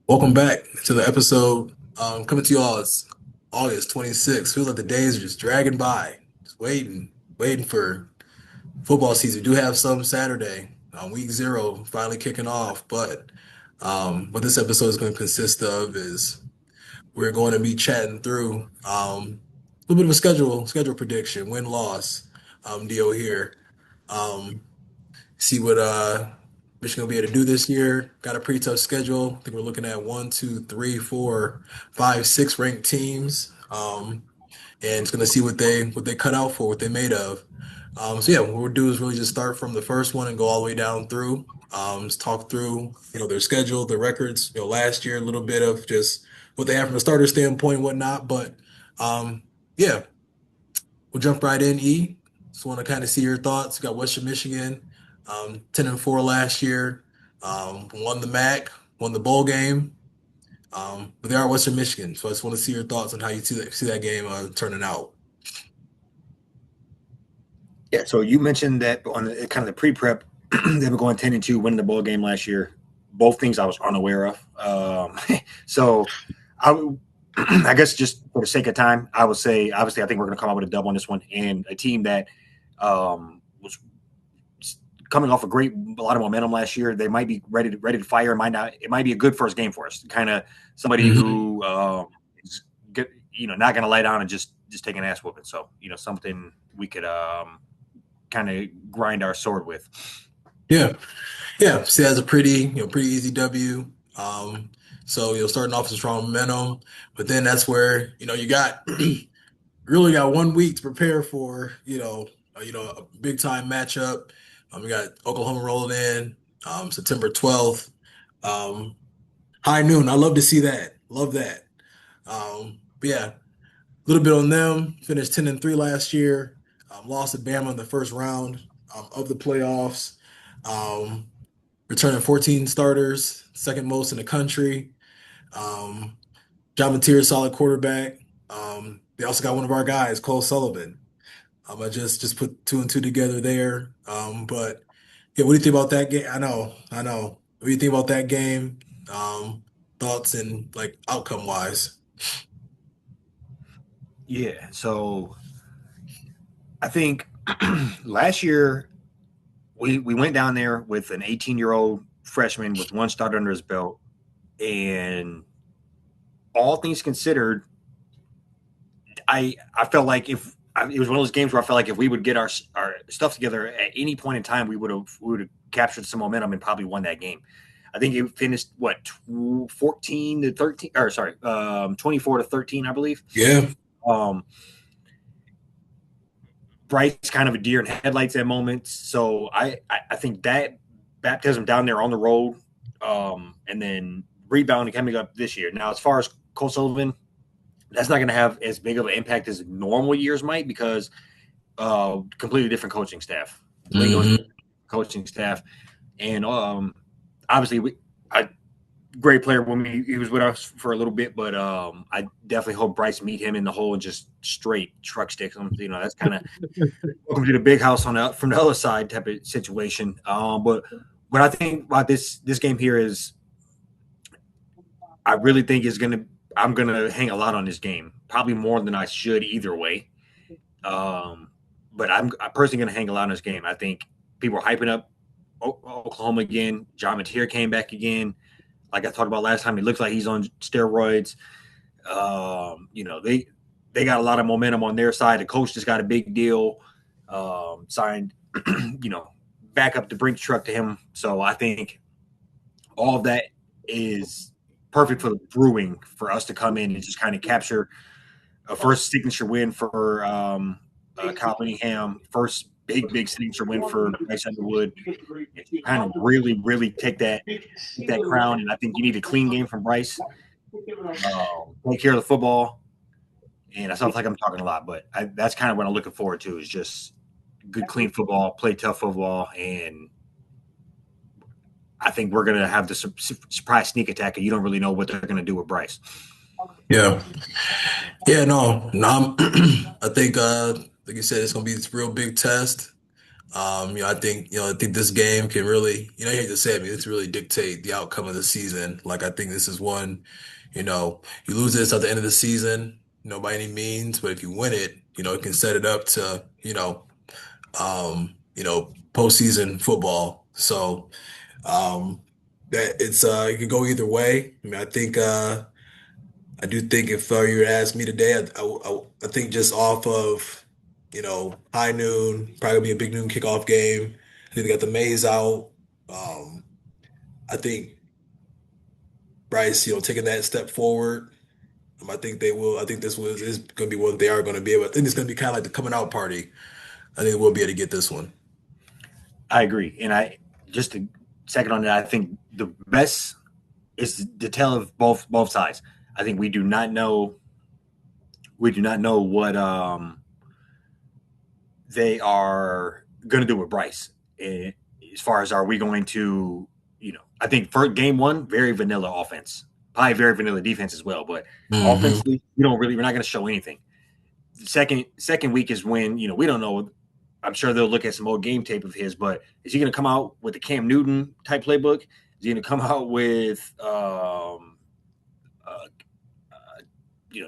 Welcome back to the episode. Coming to you all, it's August 26th. Feels like the days are just dragging by. Just waiting for football season. We do have some Saturday, week zero, finally kicking off. But what this episode is going to consist of is we're going to be chatting through a little bit of a schedule prediction, win loss deal here. Um, See what Michigan will be able to do this year. Got a pretty tough schedule. I think we're looking at one, two, three, four, five, six ranked teams. And it's gonna see what they cut out for, what they made of. So yeah, what we'll do is really just start from the first one and go all the way down through. Just talk through, their schedule, their records, last year, a little bit of just what they have from a starter standpoint and whatnot. But yeah, we'll jump right in, E. Just want to kind of see your thoughts. You got Western Michigan, 10-4 last year, won the MAC, won the bowl game, but they are Western Michigan. So I just want to see your thoughts on how you see that game turning out. Yeah, so you mentioned that on the kind of the pre-prep, they were going 10-2, winning the bowl game last year. Both things I was unaware of. So I, I guess just for the sake of time, I would say obviously I think we're going to come out with a dub on this one, and a team that was coming off a lot of momentum last year. They might be ready to fire. Might not. It might be a good first game for us. Kind of somebody Mhm. who is get, not going to lay down and just take an ass whooping. So something we could kind of grind our sword with. Yeah, yeah. See, that's a pretty easy W. So starting off with strong momentum, but then that's where you got really got 1 week to prepare for a big time matchup. We got Oklahoma rolling in September 12th. Um, High noon. I love to see that. Love that. But yeah, a little bit on them. Finished 10-3 last year. Lost to Bama in the first round of the playoffs. Um, Returning 14 starters, second most in the country. Um, John Mateer, solid quarterback. They also got one of our guys, Cole Sullivan. I just put two and two together there. But yeah, what do you think about that game? I know. What do you think about that game? Thoughts and like outcome wise? Yeah. So I think last year we went down there with an 18-year-old freshman with one start under his belt, and all things considered, I felt like if it was one of those games where I felt like if we would get our stuff together at any point in time, we would have captured some momentum and probably won that game. I think it finished what 14-13, or sorry, 24-13, I believe. Yeah. Um, Bryce kind of a deer in headlights at moments, so I think that baptism down there on the road, and then rebounding coming up this year. Now, as far as Cole Sullivan, that's not going to have as big of an impact as normal years might because completely different coaching staff. Lingo's Hmm. coaching staff, and obviously I great player when he was with us for a little bit, but I definitely hope Bryce meet him in the hole and just straight truck sticks him. That's kind of welcome to the big house from the other side type of situation. But what I think about this game here is I really think I'm gonna hang a lot on this game, probably more than I should either way. But I'm personally gonna hang a lot on this game. I think people are hyping up Oklahoma again. John Mateer came back again. Like I talked about last time, he looks like he's on steroids. They got a lot of momentum on their side. The coach just got a big deal, signed, you know, back up the Brinks truck to him. So I think all of that is perfect for the brewing for us to come in and just kind of capture a first signature win for Kyle Cunningham, first big signature win for Bryce Underwood, and kind of really take that crown. And I think you need a clean game from Bryce. Take care of the football. And I sounds like I'm talking a lot, but that's kind of what I'm looking forward to is just good, clean football, play tough football, and I think we're going to have the surprise sneak attack, and you don't really know what they're going to do with Bryce. Yeah. Yeah. No. No. I think, like you said, it's gonna be this real big test. I think this game can really, you hate to say it, I mean, it's really dictate the outcome of the season. Like, I think this is one, you lose this at the end of the season, by any means, but if you win it, it can set it up to, postseason football. So, that it could go either way. I mean, I do think if you were to ask me today, I think just off of, high noon, probably be a big noon kickoff game. I think they got the Mays out. Um, I think Bryce, taking that step forward. I think they will. I think this was is going to be what they are going to be able. I think it's going to be kind of like the coming out party. I think we'll be able to get this one. I agree, and I just to second on that. I think the best is the tell of both sides. I think we do not know. We do not know what they are going to do with Bryce. And as far as are we going to, I think for game one, very vanilla offense, probably very vanilla defense as well. But Hmm. offensively, we're not going to show anything. Second week is when we don't know. I'm sure they'll look at some old game tape of his, but is he going to come out with the Cam Newton type playbook? Is he going to come out with uh,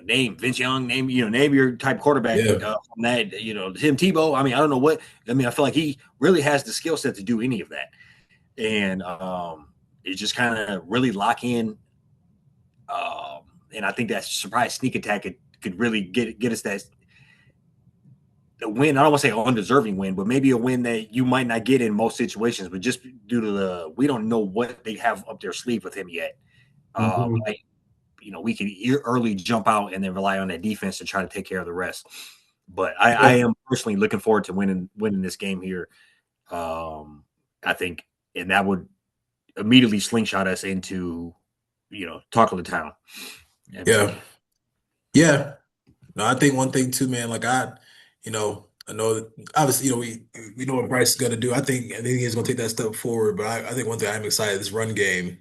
name Vince Young, name your type quarterback Yeah, from that, Tim Tebow. I mean, I don't know what. I mean, I feel like he really has the skill set to do any of that, and it just kind of really lock in. And I think that surprise sneak attack could really get us that a win. I don't want to say an undeserving win, but maybe a win that you might not get in most situations. But just due to we don't know what they have up their sleeve with him yet. hmm, I, we can early jump out and then rely on that defense to try to take care of the rest. But I yeah, am personally looking forward to winning this game here. I think, and that would immediately slingshot us into talk of the town. yeah, yeah. No, I think one thing too, man. Like I know that obviously, we know what Bryce is going to do. I think he's going to take that step forward. But I think one thing I'm excited this run game.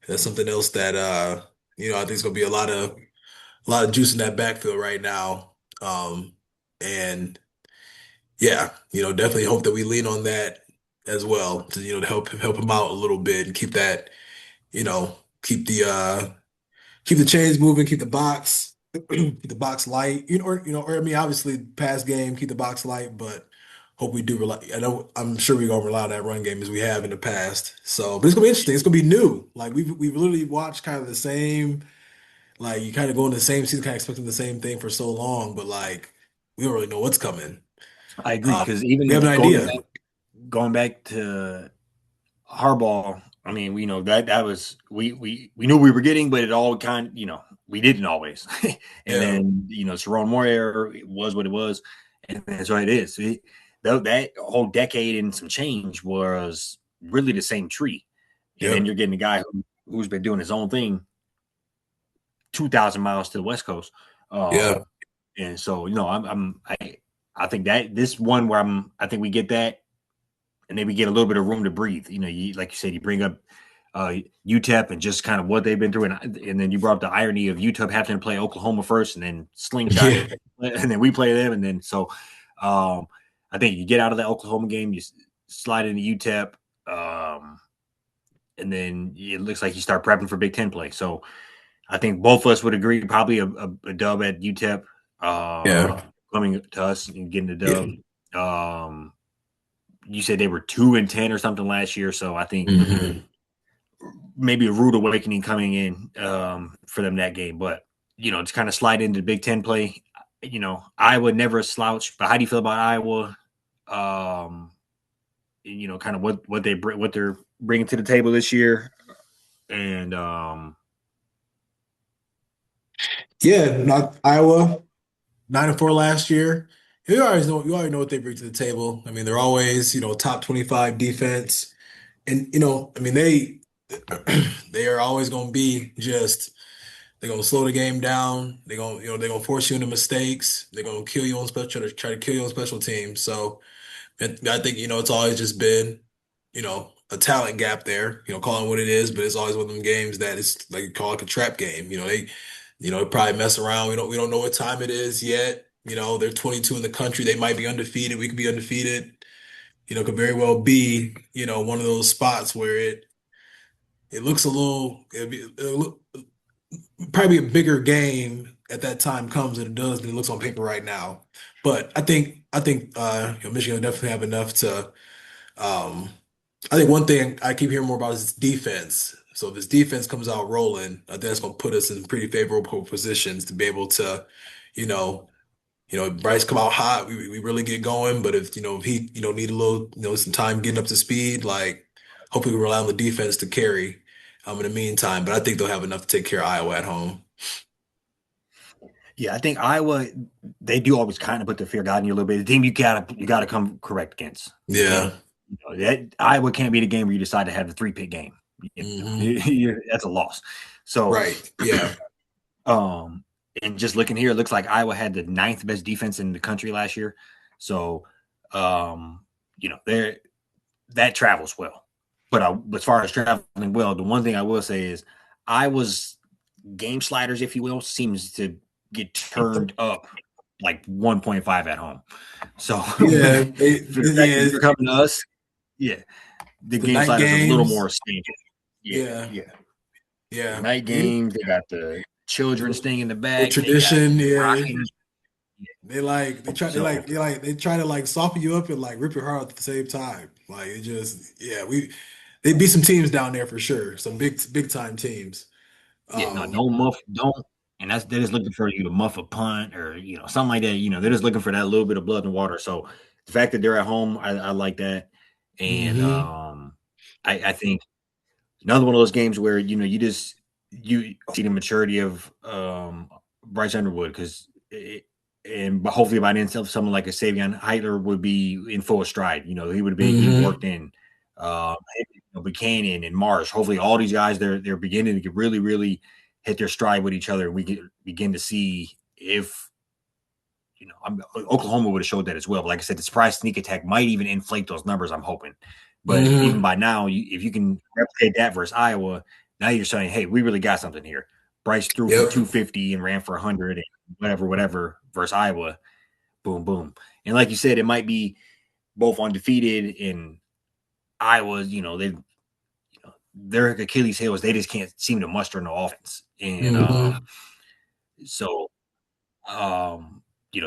That's something else that I think it's going to be a lot of juice in that backfield right now. And yeah, definitely hope that we lean on that as well to to help him out a little bit and keep that, you know, keep the chains moving, keep the box, keep the box light. Or I mean, obviously, pass game, keep the box light, but hope we do rely. I'm sure we're gonna rely on that run game as we have in the past. So, but it's gonna be interesting. It's gonna be new. Like we've literally watched kind of the same. Like you kind of go in the same season, kind of expecting the same thing for so long, but like we don't really know what's coming. I agree Uh, because we even have an idea. going back to Harbaugh, I mean, we know that was we knew we were getting, but it all kind we didn't always. And Yeah, then Sharon Moore was what it was, and that's what it is. That whole decade and some change was really the same tree, and then yep, you're getting a guy who's been doing his own thing 2,000 miles to the West Coast. yeah, And so I think that this one where I think we get that, and then we get a little bit of room to breathe. Like you said, you bring up UTEP and just kind of what they've been through, and then you brought up the irony of UTEP having to play Oklahoma first, and then slingshot yeah, it, and then we play them, and then so um, I think you get out of that Oklahoma game, you slide into UTEP, and then it looks like you start prepping for Big Ten play. So I think both of us would agree probably a dub at UTEP yeah, coming to us and getting the yeah. dub. You said they were 2-10 or something last year, so I think Hmm. maybe a rude awakening coming in for them that game. But to kind of slide into Big Ten play, Iowa never a slouch. But how do you feel about Iowa? Um, kind of what they're bringing to the table this year, and Yeah, not Iowa, 9-4 last year. You already know what they bring to the table. I mean, they're always, top 25 defense. And, I mean, they are always going to be just, they're going to slow the game down. They're going to force you into mistakes. They're going to kill you on special, try to kill you on special teams. So I think, it's always just been, a talent gap there, call it what it is, but it's always one of them games that is like you call it a trap game. They probably mess around. We don't know what time it is yet. They're 22 in the country. They might be undefeated. We could be undefeated. could very well be, one of those spots where it looks a little, it'll look, probably a bigger game at that time comes than it does than it looks on paper right now. But I think Michigan will definitely have enough to. Um, I think one thing I keep hearing more about is defense. So if this defense comes out rolling, I think that's going to put us in pretty favorable positions to be able to, you know, if Bryce come out hot, we really get going. But if he, need a little, some time getting up to speed, like hopefully we rely on the defense to carry, in the meantime. But I think they'll have enough to take care of Iowa at home. Yeah, I think Iowa, they do always kind of put the fear of God in you a little bit. The team you gotta come correct against. Yeah. That Iowa can't be the game where you decide to have the 3-pick game. Hmm. That's a loss. So, Right. Yeah. um, and just looking here, it looks like Iowa had the ninth best defense in the country last year. So, there that travels well. But as far as traveling well, the one thing I will say is Iowa's game sliders, if you will, seems to get turned up like 1.5 at home. So Yeah. for the fact that Yeah. you're coming to us, yeah, the The game night sliders are a little more games. stinking. Yeah, Yeah. yeah. The Yeah. night games, they got the children staying in the The back, they got tradition. Yeah. rocking. They So they try to like soften you up and like rip your heart out at the same time. Like it just yeah, they beat some teams down there for sure. Some big time teams. yeah, no, Um don't muff, don't, and they're just looking for you to muff a punt or something like that. They're just looking for that little bit of blood and water. So the fact that they're at home, I like that, and hmm I think another one of those games where you see the maturity of Bryce Underwood because and but hopefully by then someone like a Savion Heitler would be in full stride. He would have been getting hmm worked in. Uh, Buchanan and Marsh. Hopefully all these guys they're beginning to get really hit their stride with each other. And we begin to see if Oklahoma would have showed that as well. But like I said, the surprise sneak attack might even inflate those numbers. I'm hoping. But even hmm by now, if you can replicate that versus Iowa, now you're saying, hey, we really got something here. Bryce threw for Yep. 250 and ran for 100 and whatever versus Iowa. Boom, boom. And like you said, it might be both undefeated in Iowa. Their Achilles heel is they just can't seem to muster no offense. And hmm so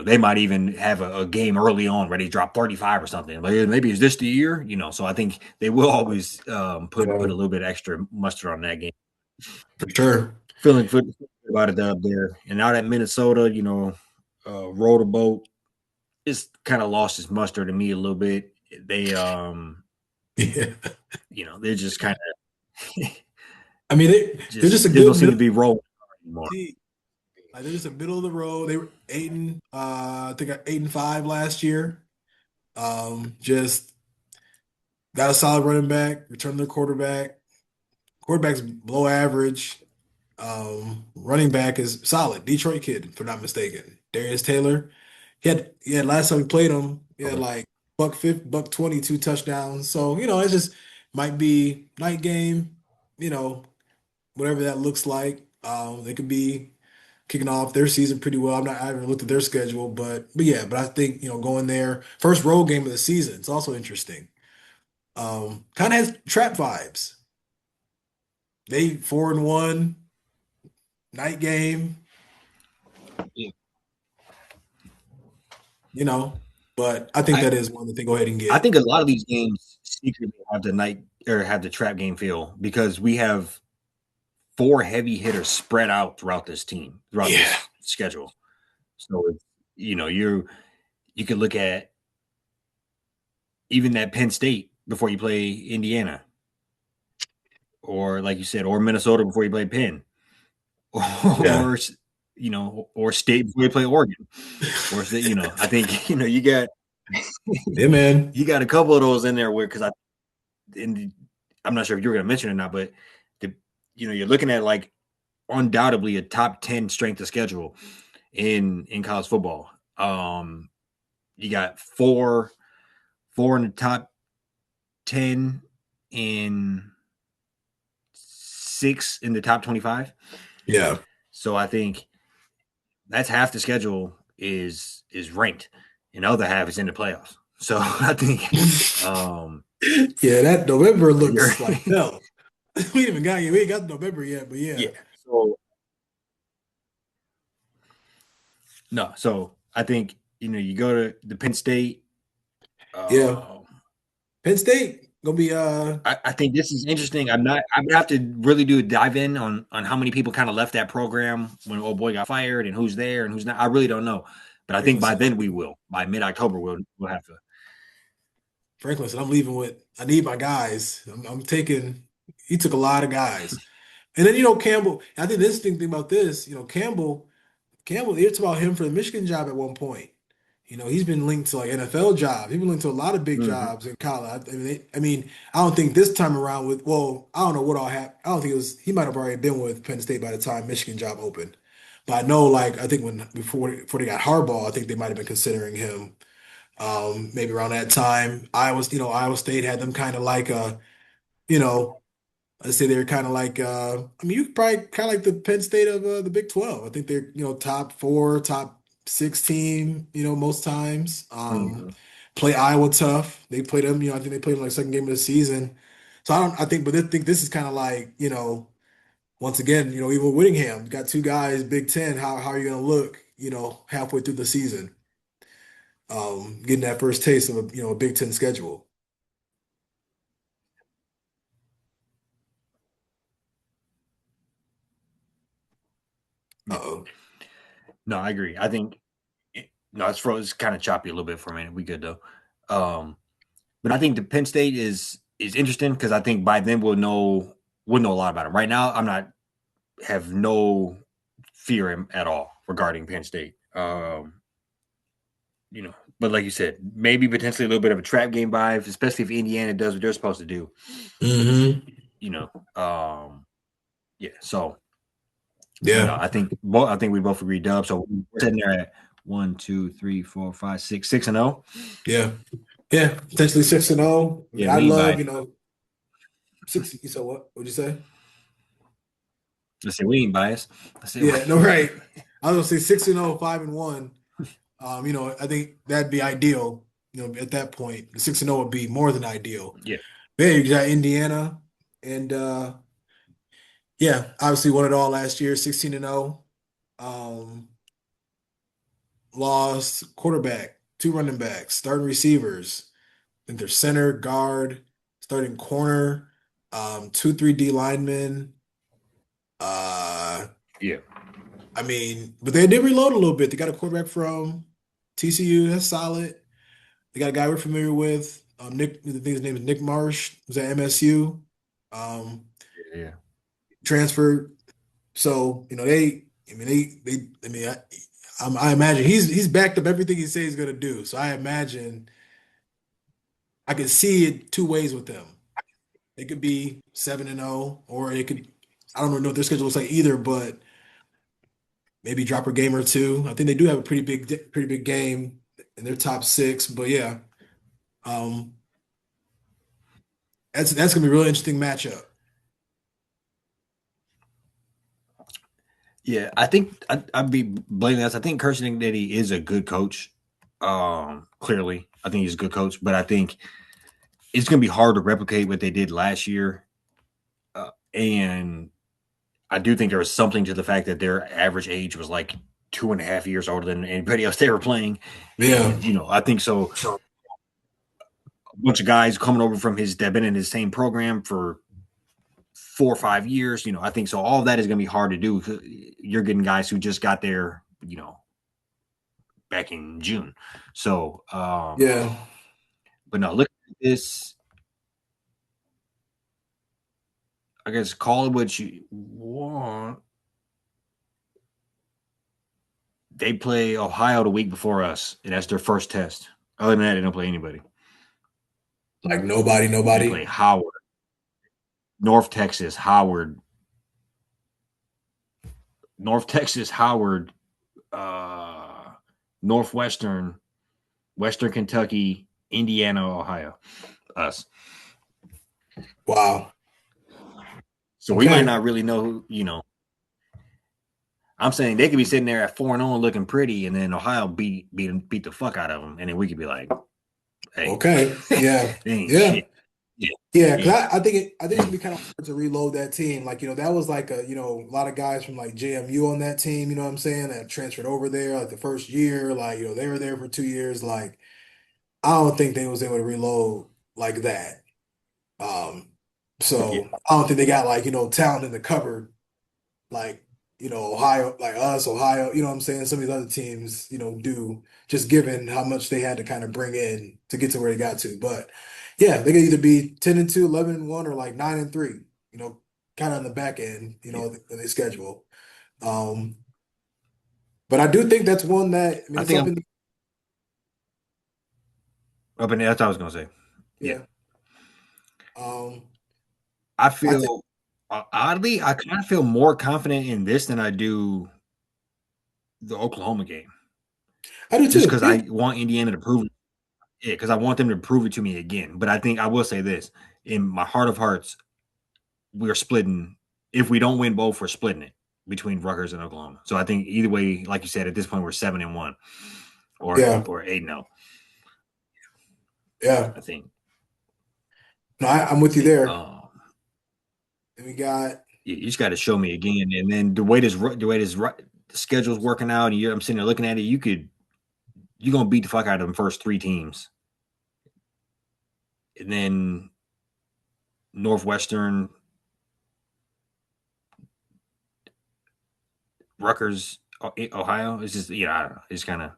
they might even have a game early on where they drop 35 or something. Like maybe is this the year? So I think they will always put Yeah, a little bit extra mustard on that game. for sure. Feeling good about it up there. And now that Minnesota, rowed a boat, it's kind of lost its muster to me a little bit. They Yeah. they're just kind of I mean they're just a they don't good seem middle to be rolling anymore. team. Like they're just a middle of the road. They were 8-5 last year. Just got a solid running back, returned their quarterback. Quarterback's below average. Running back is solid. Detroit kid, if I'm not mistaken. Darius Taylor. He had last time we played him, he had Okay. like buck 22 touchdowns. So, it just might be night game, you know, whatever that looks like. They could be kicking off their season pretty well. I haven't looked at their schedule, but yeah, but I think, going there, first road game of the season. It's also interesting. Kind of has trap vibes. They 4-1, night game, Yeah. you know, but I think I that is one that they go ahead and I get. think a lot of these games secretly have the night or have the trap game feel because we have four heavy hitters spread out throughout Yeah. this schedule. So you could look at even that Penn State before you play Indiana, or like you said, or Minnesota before you play Penn, Yeah. or or State before you play Oregon, or I think you got Yeah, man. you got a couple of those in there where because I'm not sure if you're going to mention it or not, but the you're looking at like undoubtedly a top 10 strength of schedule in college football. You got four in the top 10 and six in the top 25. Yeah. So I think that's half the schedule is ranked, and the other half is in the playoffs. So I think Yeah, that November you're looks like hell. We ain't got November yet, but yeah. yeah. So no, so I think you go to the Penn State. Yeah. Uh, Penn State gonna be I think this is interesting. I'm not. I would have to really do a dive in on how many people kind of left that program when old boy got fired and who's there and who's not. I really don't know, but I think Franklin by said then I'm we leaving. will. By mid October, we'll have to. Franklin said I'm leaving with I need my guys. I'm taking he took a lot of guys. And then Campbell, I think the interesting thing about this, Campbell, they talked about him for the Michigan job at one point. He's been linked to like NFL jobs. He's been linked to a lot of big Mhm. jobs in college. I don't think this time around I don't know what all happened. I don't think it was, he might have already been with Penn State by the time Michigan job opened. But I know, like, I think before they got Harbaugh, I think they might have been considering him. Maybe around that time, Iowa State had them kind of like you know, I'd say they're kind of like, you could probably kind of like the Penn State of the Big 12. I think they're, top four, top six team, most times. Mhm. Play Iowa tough. They played them, I think they played them like second game of the season. So I think, but I think this is kind of like, once again, even with Whittingham, you got two guys, Big Ten. How are you going to look, halfway through the season? Getting that first taste of a Big Ten schedule. Yeah. Uh-oh. No, I agree. I think no, it's kind of choppy a little bit for a minute. We good though. Um, but I think the Penn State is interesting because I think by then we'll know a lot about him. Right now, I'm not have no fear at all regarding Penn State. But like you said, maybe potentially a little bit of a trap game vibe, especially if Indiana does what they're supposed to do. Hmm. You know, yeah. So, but no, Yeah. I think we both agree, Dub. So we're sitting there at 1, 2, 3, 4, 5, 6, 6-0. Yeah. Yeah. Potentially 6-0. I mean, Yeah, I we ain't love, biased. six. You said what? What'd you say? Let's say we ain't biased. Let's say Yeah, no, right. I was gonna say 6-0, 5-1. I think that'd be ideal. At that point, the 6-0 would be more than ideal. yeah, But yeah, you got Indiana, and yeah, obviously won it all last year, 16-0. Um, Lost quarterback, two running backs, starting receivers. I think they're center, guard, starting corner, two, three D linemen. Uh, yeah, but they did reload a little bit. They got a quarterback from TCU. That's solid. They got a guy we're familiar with. Nick, I think his name is Nick Marsh. Was at MSU. Um, yeah. Transferred. So I imagine he's backed up everything he says he's gonna do. So I imagine I can see it two ways with them. It could be 7-0, or it could. I don't know what their schedule looks like either, but maybe drop a game or two. I think they do have a pretty big game in their top six. But yeah, um, that's gonna be a really interesting matchup. Yeah, I think I'd be blaming this. I think Kirsten Ignetti is a good coach. Clearly, I think he's a good coach, but I think it's going to be hard to replicate what they did last year. And I do think there was something to the fact that their average age was like 2.5 years older than anybody else they were playing. Yeah. And, I think so. A bunch of guys coming over from they've been in his same program for 4 or 5 years. I think so. All of that is going to be hard to do. You're getting guys who just got there, back in June. So, Yeah. but no, look at this. I guess call it what you want. They play Ohio the week before us, and that's their first test. Other than that, they don't play anybody. Like They play nobody. Howard, North Texas, Howard, North Texas, Howard, uh, Northwestern, Western Kentucky, Indiana, Ohio. Us. Wow. So we might Okay. not really know who. I'm saying they could be sitting there at 4-0 looking pretty, and then Ohio beat the fuck out of them, and then we could be like, hey, Okay. Yeah. it ain't Yeah. shit. Yeah, Yeah, because yeah, I think it's gonna be kind of hard to reload that team. Like, that was like a lot of guys from like JMU on that team, you know what I'm saying, that transferred over there like the first year, like, they were there for 2 years. Like, I don't think they was able to reload like that. Um, yeah. so I don't think they got like, talent in the cupboard like, Ohio, like us, Ohio, you know what I'm saying? Some of these other teams, do just given how much they had to kind of bring in to get to where they got to. But yeah, they could either be 10-2, 11-1, or like 9-3, kind of on the back end, Yeah. of the schedule. Um, but I do think that's one that, I mean, I it's think up I'm in the, up in there. That's what I was gonna say. Yeah, yeah. Um, I I think feel oddly, I kind of feel more confident in this than I do the Oklahoma game, I do just too. because Yeah. I want Indiana to prove it. Yeah, because I want them to prove it to me again. But I think I will say this: in my heart of hearts, we're splitting. If we don't win both, we're splitting it between Rutgers and Oklahoma. So I think either way, like you said, at this point we're 7-1 Yeah. or 8-0. Yeah. I think. No, I'm with you Yeah. there. And we got, You just got to show me again, and then the schedule's working out, and I'm sitting there looking at it. You're gonna beat the fuck out of them first three teams, and then Northwestern, Rutgers, Ohio. It's just I don't know. It's kind of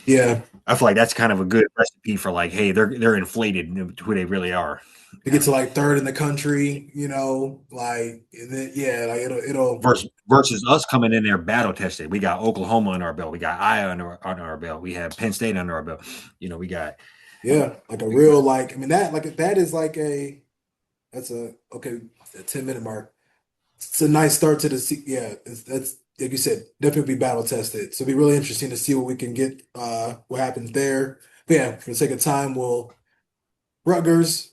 yeah, I feel like that's kind of a good recipe for like, hey, they're inflated to who they really are. to get Kind to of like third in the country, like, and then, yeah, like it'll, versus us coming in there battle tested. We got Oklahoma under our belt. We got Iowa under our belt. We have Penn State under our belt. We got yeah, like a we got real, like, I mean, that is like that's okay, a 10-minute mark. It's a nice start to the yeah, that's like you said, definitely be battle tested. So it'll be really interesting to see what we can get, what happens there. But yeah, for the sake of time, Rutgers.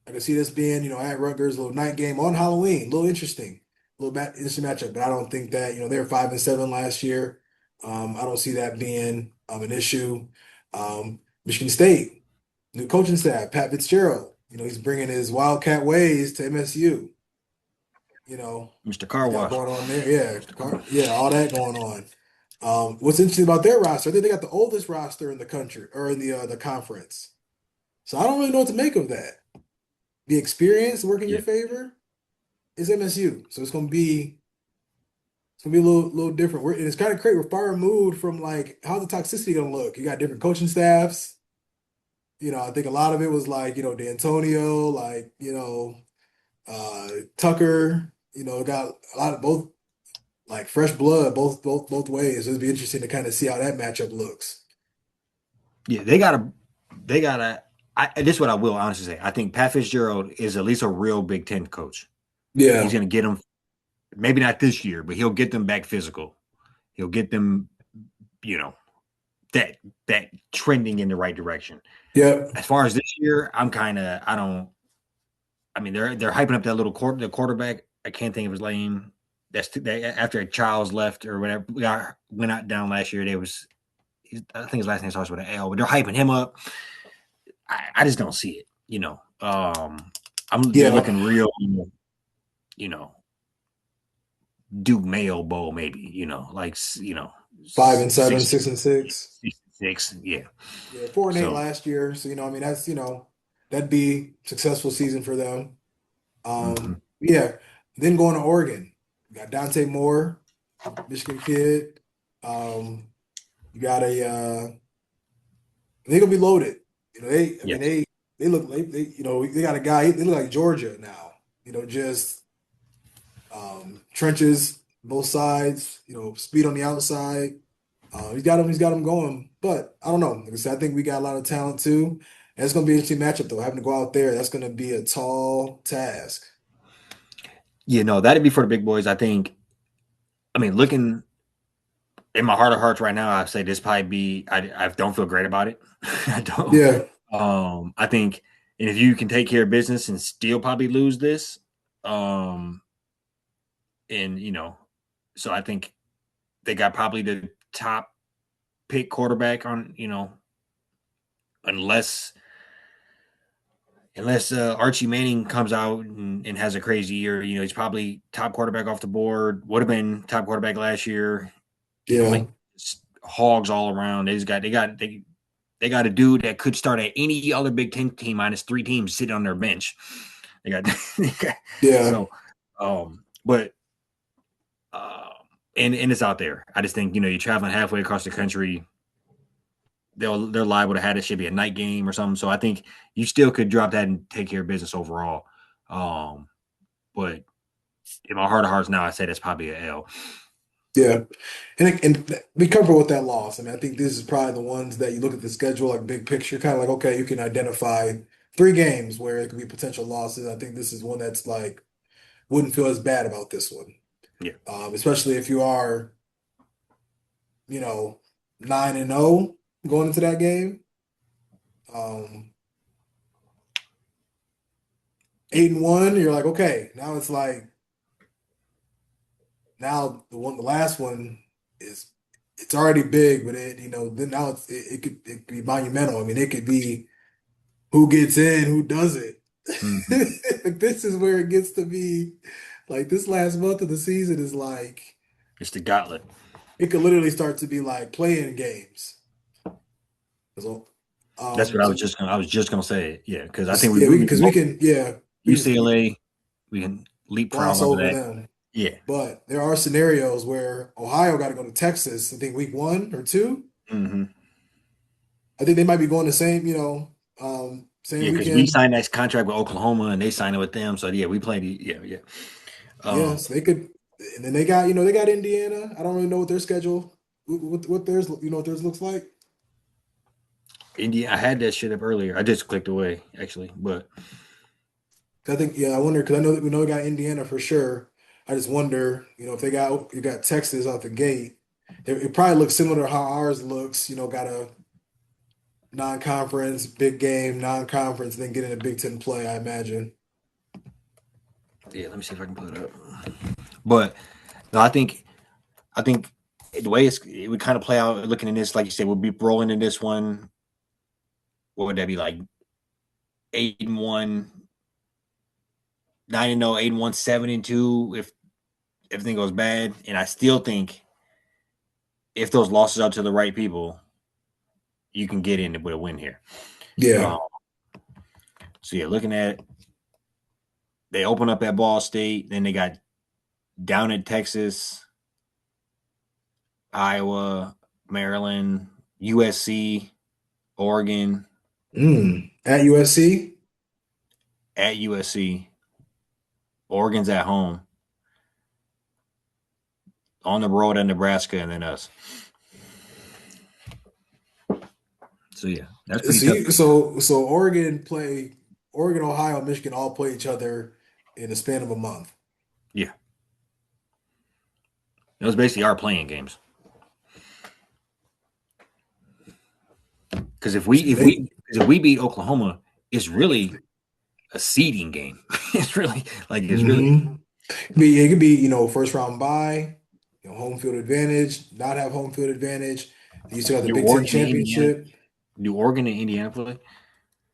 I can see this being, at Rutgers, a little night game on Halloween, a little interesting, interesting matchup. But I don't think that, they were 5-7 last year. I don't see that being an issue. Michigan State, new coaching staff, Pat Fitzgerald. He's bringing his Wildcat ways to MSU. You know, Mr. what Car they got Wash. going on there. Yeah, Mr. Car Wash. yeah, all that going on. What's interesting about their roster? I think they got the oldest roster in the country or in the conference. So I don't really know what to make of that. The experience work in your Yeah. favor is MSU, so it's gonna be a little different. And it's kind of crazy. We're far removed from like how's the toxicity gonna look? You got different coaching staffs. I think a lot of it was like D'Antonio, like Tucker. Got a lot of both like fresh blood both ways. So it'd be interesting to kind of see how that matchup looks. Yeah, they gotta. This is what I will honestly say. I think Pat Fitzgerald is at least a real Big Ten coach. He's Yeah, gonna get them. Maybe not this year, but he'll get them back physical. He'll get them, you know, that that trending in the right direction. yeah, As far as this year, I don't. I mean, they're hyping up that the quarterback. I can't think of his name. After Charles left or whatever. Went out down last year. I think his last name starts with an L, but they're hyping him up. I just don't see it. They're yeah. looking real. You know, Duke Mayo Bowl maybe. 5-7, six 6-6. 66. Yeah. Yeah, 4-8 So last year. So I mean that's that'd be successful season for them. mhm. Yeah. Then going to Oregon, you got Dante Moore, Michigan kid. Um, you got they're gonna be loaded. I mean Yes. they look like they got a guy. They look like Georgia now. Just trenches both sides. Speed on the outside. He's got him going. But I don't know. Like I said, I think we got a lot of talent too. And it's gonna be an interesting matchup though. Having to go out there, that's gonna be a tall task. That'd be for the big boys. I think. I mean, looking in my heart of hearts right now, I say this probably be. I don't feel great about it. I don't. Yeah, I think, and if you can take care of business and still probably lose this, and so I think they got probably the top pick quarterback on. Unless unless Archie Manning comes out and has a crazy year, he's probably top quarterback off the board. Would have been top quarterback last year. Yeah, Hogs all around. They got a dude that could start at any other Big Ten team minus 3 teams sitting on their bench. They got, yeah, so, but and it's out there. I just think you're traveling halfway across the country. They're liable to have it should be a night game or something. So I think you still could drop that and take care of business overall. But in my heart of hearts now, I say that's probably a L. yeah. And be comfortable with that loss. I mean, I think this is probably the ones that you look at the schedule, like big picture, kind of like, okay, you can identify 3 games where it could be potential losses. I think this is one that's like wouldn't feel as bad about this one, Yeah. especially if you are, you know, 9-0 going into that game. Um, Yeah. 8-1, you're like, okay, now it's like now the last one is it's already big, but then now it could be monumental. I mean, it could be who gets in, who doesn't. Mm-hmm. Like, this is where it gets to be like this last month of the season is like It's the gauntlet. it could literally start to be like playing games. So, That's what I was so just gonna. I was just gonna say, yeah, because I think yeah, because we can we can UCLA, we can leapfrog gloss over over that. them. Yeah. But there are scenarios where Ohio got to go to Texas, I think week 1 or 2. Mm-hmm. I think they might be going the same, same Yeah, because we weekend. signed that contract with Oklahoma and they signed it with them. So yeah, we played. Yeah, yeah. Yeah, Um, so they could, and then they got Indiana. I don't really know what their schedule, what theirs, what theirs looks like. India. I had that shit up earlier. I just clicked away actually, but 'Cause I think, yeah, I wonder because I know that we know they got Indiana for sure. I just wonder, if you got Texas out the gate, it probably looks similar to how ours looks. Got a non-conference big game, non-conference, then get in a Big Ten play. I imagine. yeah, let me see if I can pull it up. But no, I think the way it would kind of play out looking in this, like you said, we'll be rolling in this one. What would that be like? 8-1, 9-0, 8-1, 7-2. If everything goes bad, and I still think if those losses are to the right people, you can get in with a win here. Yeah. Um, so yeah, looking at they open up at Ball State, then they got down at Texas, Iowa, Maryland, USC, Oregon, At USC. at USC, Oregon's at home, on the road at Nebraska, and then us. So yeah, that's pretty tough. So Oregon, Ohio, Michigan all play each other in the span of a month. Yeah, those basically are playing games. Because if we So if they we if we beat Oklahoma, it's really a seeding game. It's really it's really hmm it could be, first round bye, home field advantage, not have home field advantage. You still have the New Big Ten Oregon and Indiana. championship. New Oregon and Indiana play.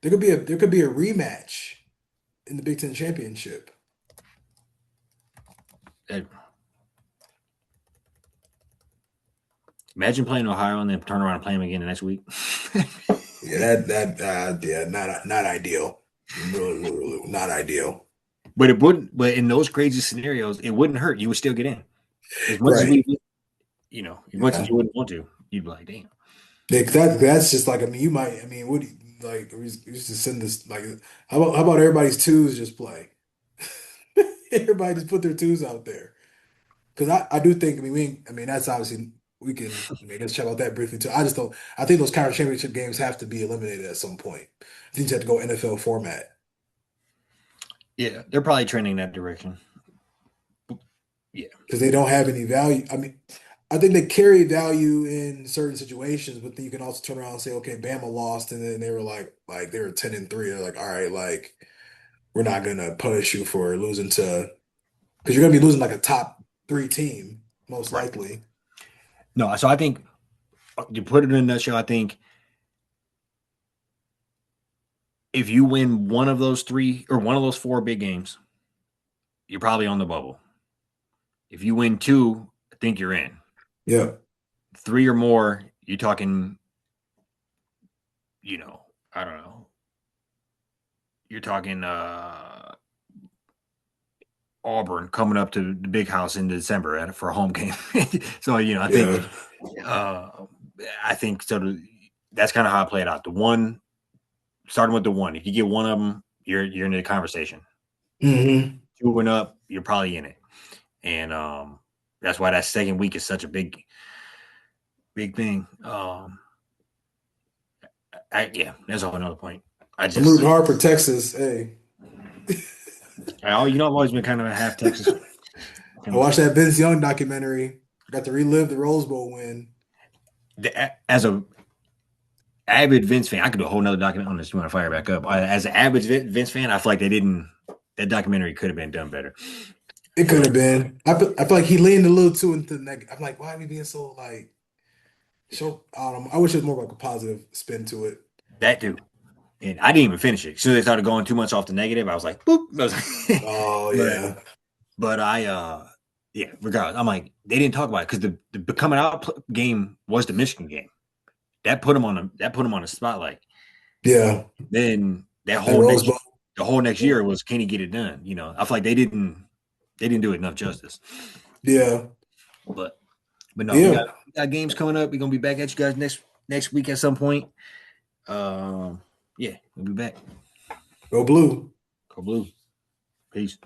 There could be a rematch in the Big Ten championship. That- Imagine playing Ohio and then turn around and play them again the next week. Yeah, yeah, not ideal. Really, not ideal. But it wouldn't. But in those crazy scenarios, it wouldn't hurt. You would still get in. As much as Right. as much as Yeah. you wouldn't want to, you'd be like, damn. That's just like, I mean, you might, I mean, what do you, like, we used to send this, like, how about everybody's twos just play? Everybody just put their twos out there. Because I do think, I mean, I mean, that's obviously, I mean, let's chat about that briefly too. I think those conference championship games have to be eliminated at some point. I think you have to go NFL format. Yeah, they're probably trending that direction. Yeah, Because they don't have any value. I mean, I think they carry value in certain situations, but then you can also turn around and say, okay, Bama lost, and then they were like they were 10-3. They're like, all right, like we're not gonna punish you for losing to because you're gonna be losing like a top 3 team, most right. likely. No, so I think you put it in a nutshell. I think if you win one of those 3 or one of those 4 big games, you're probably on the bubble. If you win 2, I think you're in. Yeah. 3 or more, you're talking, I don't know. You're talking Auburn coming up to the big house in December for a home game. So, I think so. That's kind of how I play it out. Starting with the 1. If you get one of them, you're in the conversation. Mm-hmm. 2 and up, you're probably in it. And that's why that second week is such a big thing. That's a whole another point. I'm rooting hard for Texas. Hey. I've always been kind of a half Texas. I watched that Vince Young documentary. Got to relive the Rose Bowl win. As a avid Vince fan, I could do a whole nother document on this. You want to fire back up? As an avid Vince fan, I feel like that documentary could have been done better. It could have been. I feel like he leaned a little too into the negative. I'm like, why are we being so like? I wish it was more like a positive spin to it. That too. And I didn't even finish it. So they started going too much off the negative. I was like, boop. Oh yeah. But regardless, I'm like, they didn't talk about it because the coming out game was the Michigan game. That put him on the spotlight. Yeah. Then the whole next year was, can he get it done? I feel like they didn't do it enough justice. Yeah. But no, we got games coming up. We're gonna be back at you guys next week at some point. We'll be back. Go Blue. Go Blue. Peace.